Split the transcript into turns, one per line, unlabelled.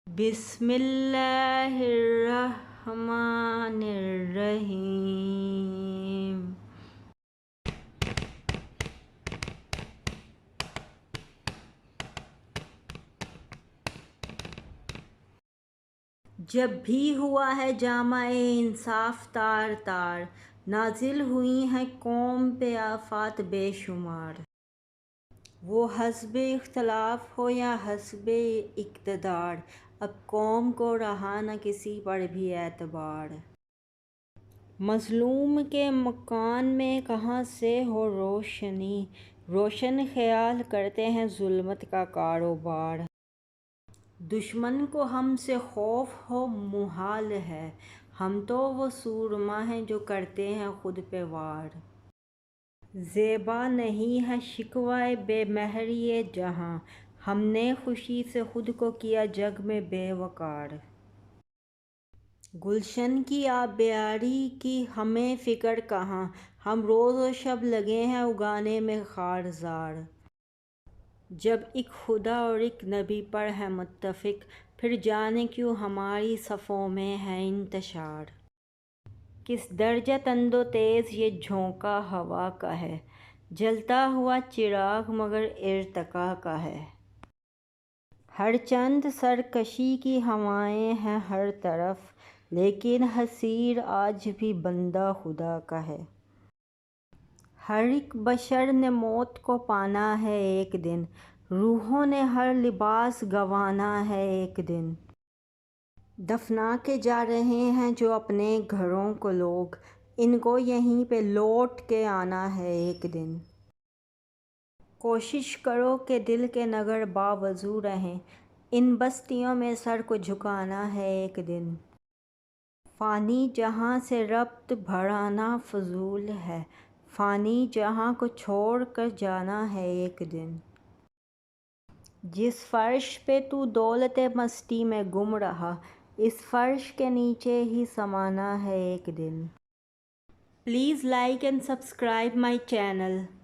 بسم اللہ الرحمن الرحیم۔ جب بھی ہوا ہے جامع انصاف تار تار، نازل ہوئی ہیں قوم پہ آفات بے شمار۔ وہ حسب اختلاف ہو یا حسب اقتدار، اب قوم کو رہا نہ کسی پر بھی اعتبار۔ مظلوم کے مکان میں کہاں سے ہو روشنی، روشن خیال کرتے ہیں ظلمت کا کاروبار۔ دشمن کو ہم سے خوف ہو محال ہے، ہم تو وہ سورما ہیں جو کرتے ہیں خود پہ وار۔ زیبا نہیں ہے شکوہ بے مہری جہاں، ہم نے خوشی سے خود کو کیا جگ میں بے وقار۔ گلشن کی آبیاری کی ہمیں فکر کہاں، ہم روز و شب لگے ہیں اگانے میں خار زار۔ جب ایک خدا اور ایک نبی پر ہے متفق، پھر جانے کیوں ہماری صفوں میں ہے انتشار۔ کس درجہ تند و تیز یہ جھونکا ہوا کا ہے، جلتا ہوا چراغ مگر ارتقا کا ہے۔ ہر چند سرکشی کی ہوائیں ہیں ہر طرف، لیکن حسیر آج بھی بندہ خدا کا ہے۔ ہر ایک بشر نے موت کو پانا ہے ایک دن، روحوں نے ہر لباس گنوانا ہے ایک دن۔ دفنا کے جا رہے ہیں جو اپنے گھروں کو لوگ، ان کو یہیں پہ لوٹ کے آنا ہے ایک دن۔ کوشش کرو کہ دل کے نگر باوضو رہیں، ان بستیوں میں سر کو جھکانا ہے ایک دن۔ فانی جہاں سے ربط بڑھانا فضول ہے، فانی جہاں کو چھوڑ کر جانا ہے ایک دن۔ جس فرش پہ تو دولت مستی میں گم رہا، اس فرش کے نیچے ہی سمانا ہے ایک دن۔ Please like and subscribe my channel.